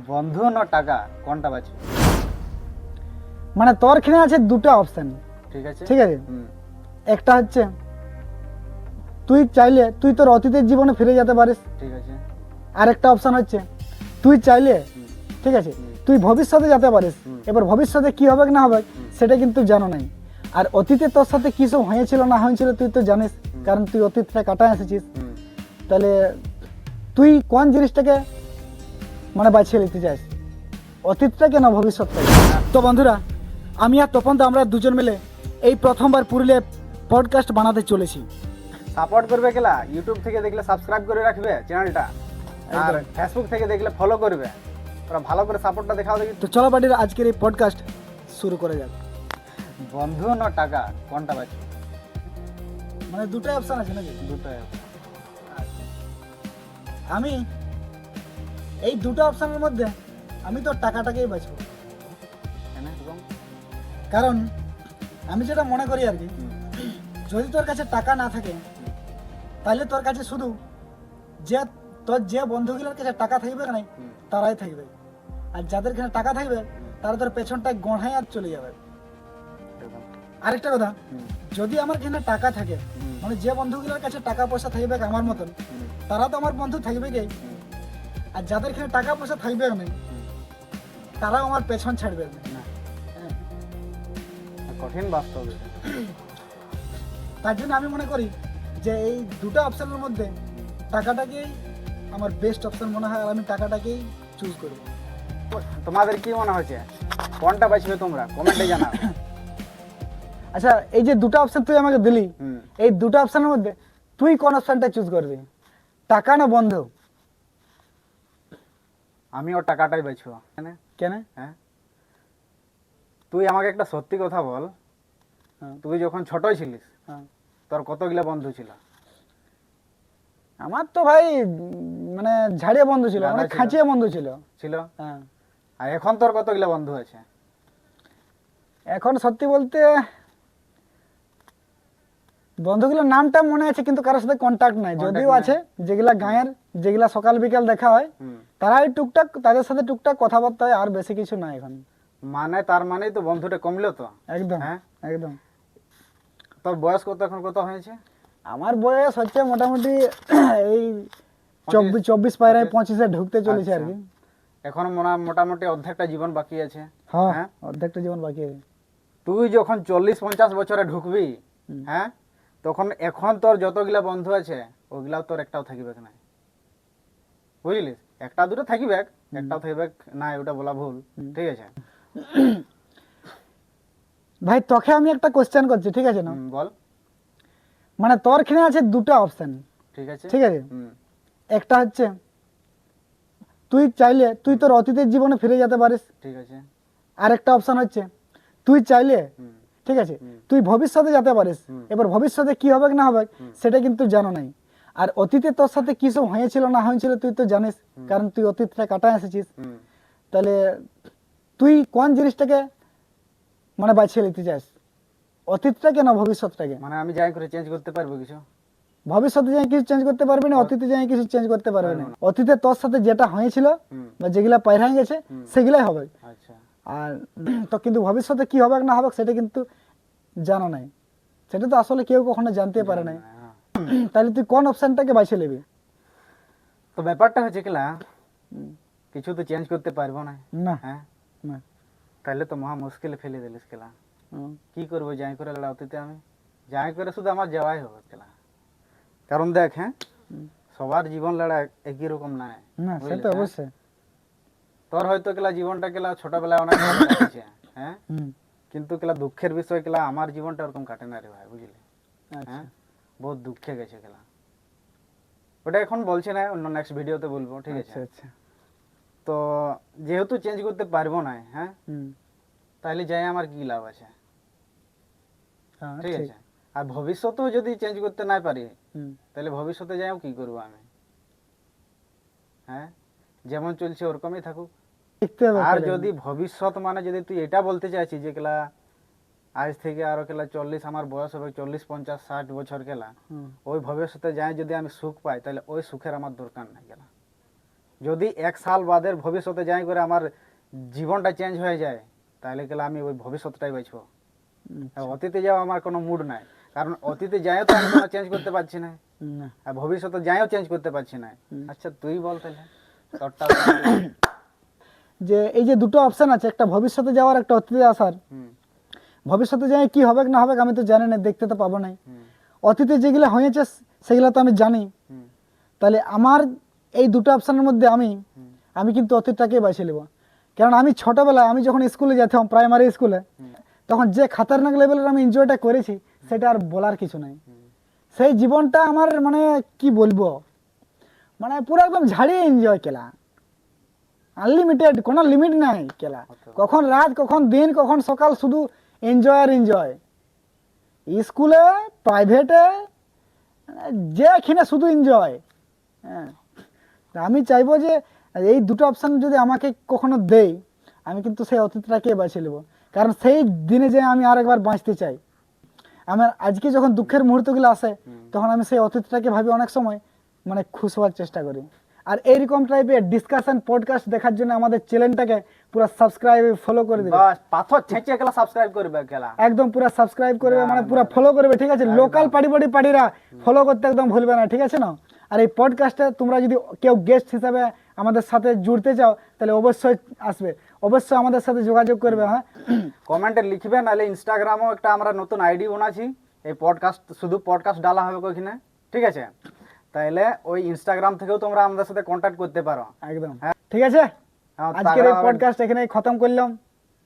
বন্ধু না টাকা, কোনটা বাঁচবে? মানে তোর এখানে আছে দুটো অপশন, ঠিক আছে ঠিক আছে। হুম, একটা হচ্ছে তুই চাইলে তুই তোর অতীতের জীবনে ফিরে যেতে পারিস। ঠিক আছে আর একটা অপশন হচ্ছে তুই চাইলে, হুম, ঠিক আছে, হুম। তুই ভবিষ্যতে যেতে পারিস। হুম। এবার ভবিষ্যতে কি হবে না হবে সেটা কিন্তু জানো নাই। আর অতীতে তোর সাথে কি সব হয়েছিল না হয়েছিল তুই তো জানিস, কারণ তুই অতীতটা কাটায় এসেছিস। হুম। তাহলে তুই কোন জিনিসটাকে মানে বাছিয়ে নিতে চাস, অতীতটাকে না ভবিষ্যৎটাকে? তো বন্ধুরা, আমি আর তপন দা আমরা দুজন মিলে এই প্রথমবার পুরুলিয়া পডকাস্ট বানাতে চলেছি। সাপোর্ট করবে কেলা, ইউটিউব থেকে দেখলে সাবস্ক্রাইব করে রাখবে চ্যানেলটা, আর একদম। ফেসবুক থেকে দেখলে ফলো করবে। তোরা ভালো করে সাপোর্টটা দেখাও দেখি। তো চলো বাড়ির আজকের এই পডকাস্ট শুরু করে যাক। বন্ধু না টাকা, কোনটা বাঁচবে? মানে দুটোই অপশন আছে নাকি? দুটোই। আমি এই দুটো অপশনের মধ্যে আমি তো টাকাটাকেই বাঁচবো। কেন এরকম? কারণ আমি যেটা মনে করি আর কি, হুম, যদি তোর কাছে টাকা না থাকে তাহলে তোর কাছে শুধু তোর যে বন্ধুগুলোর কাছে টাকা থাকবে না হুম, তারাই থাকবে, আর যাদের কাছে টাকা থাকবে তারা তোর পেছনটায় গড়ায় আর চলে যাবে। এরকম। আরেকটা কথা, হুম, যদি আমার কাছে টাকা থাকে, হুম, মানে যে বন্ধুগুলোর কাছে টাকা পয়সা থাকবে আমার মতন, হুম, তারা তো আমার বন্ধু থাকবে কি। হুম, আর যাদের এখানে টাকা পয়সা থাকবে না হুম। তারাও আমার পেছন ছাড়বে না। না, হ্যাঁ। কঠিন বাস্তব এটা। তার জন্য আমি মনে করি যে এই দুটো অপশনের মধ্যে টাকাটাকেই আমার বেস্ট অপশন মনে হয়, আর আমি টাকাটাকেই চুজ করব। তোমাদের কি মনে হচ্ছে, কোনটা বাঁচবে তোমরা কমেন্টে জানাও। আচ্ছা, এই যে দুটো অপশন তুই আমাকে দিলি, হুম। এই দুটো অপশনের মধ্যে তুই কোন অপশনটা চুজ করবি, টাকা না বন্ধু? আমি ওর টাকাটাই বাঁচবো। কেন? হ্যাঁ, তুই আমাকে একটা সত্যি কথা বল, হ্যাঁ, তুই যখন ছোটই ছিলিস হ্যাঁ। তোর কতগুলা বন্ধু ছিল? আমার তো ভাই মানে ঝাড়িয়ে বন্ধু ছিল, গাদা মানে ছিল। খাঁচিয়ে বন্ধু ছিল। ছিল। হ্যাঁ। আর এখন তোর কতগুলা বন্ধু আছে? এখন সত্যি বলতে বন্ধুগুলোর নামটা মনে আছে, কিন্তু কারোর সাথে কন্টাক্ট নাই। Contact যদিও নাই। আছে যেগুলা গাঁয়ের, যেগুলা সকাল বিকাল দেখা হয়, হুম। তারাই টুকটাক, তাদের সাথে টুকটাক কথাবার্তা হয়, আর বেশি কিছু নাই এখন। মানে তার মানেই তো বন্ধুটা কমলো তো। একদম, হ্যাঁ, একদম। তোর বয়স কত, এখন কত হয়েছে? আমার বয়স হচ্ছে মোটামুটি এই 25, 24 পায়রায় 25-এ ঢুকতে চলেছে আর কি। এখন মোটামুটি অর্ধেকটা জীবন বাকি আছে। হ্যাঁ, হ্যাঁ, অর্ধেকটা জীবন বাকি আছে। তুই যখন 40-50 বছরে ঢুকবি, হুম। হ্যাঁ, তখন এখন তোর যতগুলা বন্ধু আছে ওগুলাও তোর একটাও থাকবে না, বুঝলিস? একটা দুটো থাকবে, একটাও থাকবে না, ওটা বলা ভুল। ঠিক আছে? ভাই তোকে আমি একটা কোশ্চেন করছি, ঠিক আছে না? বল। মানে তোর এখানে আছে দুটো অপশন, ঠিক আছে ঠিক আছে। হুম, একটা হচ্ছে তুই চাইলে তুই তোর অতীতের জীবনে ফিরে যেতে পারিস। ঠিক আছে আর একটা অপশন হচ্ছে তুই চাইলে, হুম, ঠিক আছে, হুম। তুই ভবিষ্যতে যেতে পারিস। হুম। এবার ভবিষ্যতে কি হবে না হবে সেটা কিন্তু জানো নাই। আর অতীতে তোর সাথে কি সব হয়েছিল না হয়েছিল তুই তো জানিস, কারণ তুই অতীতটা কাটায় এসেছিস। হুম। তাহলে তুই কোন জিনিসটাকে মানে বাছিয়ে নিতে চাস, অতীতটাকে না ভবিষ্যৎটাকে? মানে আমি যাই করে চেঞ্জ করতে পারবো কিছু? ভবিষ্যতে যাই কিছু চেঞ্জ করতে পারবি না, অতীতে যাই কিছু চেঞ্জ করতে পারবি না। পারবো না। অতীতে তোর সাথে যেটা হয়েছিল হুম। বা যেগুলা পাইরা গেছে সেগুলাই হবে। আচ্ছা, আর তো কিন্তু ভবিষ্যতে কি হবে না হবে সেটা কিন্তু জানা নাই, সেটা তো আসলে কেউ কখনো জানতে পারে নাই। হ্যাঁ। তাহলে তুই কোন অপশনটাকে বাছে নিবি? তো ব্যাপারটা হচ্ছে কিলা, কিছু তো চেঞ্জ করতে পারবো না। না, হ্যাঁ, না। তাহলে তো মহা মুশকিলে ফেলে দিলিস কেলা। হুম। কি করবো যাই করে লড়াইতে? আমি যাই করে শুধু আমার যাওয়াই হবে কেলা। কারণ দেখ, হ্যাঁ, সবার জীবন লড়া একই রকম নাই। না, বুঝলি? সেটা হ্যাঁ? অবশ্যই। তোর হয়তো কেলা জীবনটা কেলা ছোটবেলায় অনেক ভালো কাটেছে, হ্যাঁ, হুম। কিন্তু কেলা দুঃখের বিষয় কেলা আমার জীবনটা ওরকম কাটে না রে ভাই, বুঝলি? আচ্ছা। হ্যাঁ, বহুত দুঃখে গেছে কেলা। ওটা এখন বলছি না, অন্য নেক্সট ভিডিওতে বলবো, ঠিক আছে? আচ্ছা, আচ্ছা। তো যেহেতু চেঞ্জ করতে পারবো না, হ্যাঁ, হুম। তাহলে যাই আমার কি লাভ আছে? হ্যাঁ, ঠিক ঠিক। আছে? আর ভবিষ্যতেও যদি চেঞ্জ করতে না পারি, হুম। তাহলে ভবিষ্যতে যাইও কি করবো আমি? হ্যাঁ, যেমন চলছে ওরকমই থাকুক। দেখতে হবে আর পরে। যদি ভবিষ্যৎ মানে যদি তুই এটা বলতে চাইছিস যে কেলা আজ থেকে আরো কেলা 40, আমার বয়স হবে 40, 50, 60 বছর কেলা, হুম। ওই ভবিষ্যতে যাই যদি আমি সুখ পাই, তাহলে ওই সুখের আমার দরকার নাই কেলা। যদি 1 সাল বাদের ভবিষ্যতে যাই করে আমার জীবনটা চেঞ্জ হয়ে যায়, তাহলে গেলে আমি ওই ভবিষ্যৎটাই বাঁচবো। আর অতীতে যাওয়া আমার কোনো মুড নাই, কারণ অতীতে যাইও তো আমি কোনো চেঞ্জ করতে পারছি না, না। আর ভবিষ্যতে যাইও চেঞ্জ করতে পারছি না। আচ্ছা তুই বল তাহলে তোরটা। যে এই যে দুটো অপশন আছে, একটা ভবিষ্যতে যাওয়ার, একটা অতীতে আসার। হুম, ভবিষ্যতে যাই কি হবে না হবে আমি তো জানি না, দেখতে তো পাবো নাই। হুম, অতীতে যেগুলো হয়েছে সেগুলো তো আমি জানি। হুম, তাহলে আমার এই দুটো অপশনের মধ্যে আমি হুম, আমি কিন্তু অতীতটাকেই বেছে নেব। কারণ আমি ছোটবেলায় আমি যখন স্কুলে যেতাম, প্রাইমারি স্কুলে, তখন যে খাতারনাক লেভেলের আমি এনজয়টা করেছি সেটা আর বলার কিছু নাই। সেই জীবনটা আমার মানে কি বলবো, মানে পুরো একদম ঝাড়িয়ে এনজয় কেলা, আনলিমিটেড, কোনো লিমিট নাই কেলা। কখন রাত, কখন দিন, কখন সকাল, শুধু এনজয় আর এনজয়। স্কুলে, প্রাইভেটে, যেখানে শুধু এনজয়। হ্যাঁ, তা আমি চাইবো যে এই দুটো অপশন যদি আমাকে কখনো দেই, আমি কিন্তু সেই অতীতটাকে বেছে নেবো। কারণ সেই দিনে যে আমি আরেকবার বাঁচতে চাই। আমার আজকে যখন দুঃখের মুহূর্তগুলো আসে, তখন আমি সেই অতীতটাকে ভাবি অনেক সময়, মানে খুশ হওয়ার চেষ্টা করি। আর এইরকম টাইপের ডিসকাশন পডকাস্ট দেখার জন্য আমাদের চ্যানেলটাকে পুরো সাবস্ক্রাইব, ফলো করে দিবে। বাস পাথর ছেঁচে গেলা সাবস্ক্রাইব করবে গেলা। একদম পুরো সাবস্ক্রাইব করবে, মানে পুরো ফলো করবে, ঠিক আছে? লোকাল পাড়িরা ফলো করতে একদম ভুলবে না, ঠিক আছে না? আর এই পডকাস্টে তোমরা যদি কেউ গেস্ট হিসাবে আমাদের সাথে জুড়তে চাও, তাহলে অবশ্যই আসবে, অবশ্যই আমাদের সাথে যোগাযোগ করবে। হ্যাঁ, কমেন্টে লিখবে, নাহলে ইনস্টাগ্রামও একটা আমরা নতুন আইডি বানাচ্ছি, এই পডকাস্ট শুধু পডকাস্ট ডালা হবে ওইখানে, ঠিক আছে? তাইলে ওই ইনস্টাগ্রাম থেকেও তোমরা আমাদের সাথে কন্ট্যাক্ট করতে পারো। একদম ঠিক আছে। হ্যাঁ, আজকের এই তাগড়া হবে। পডকাস্ট এখানে খতম করলাম।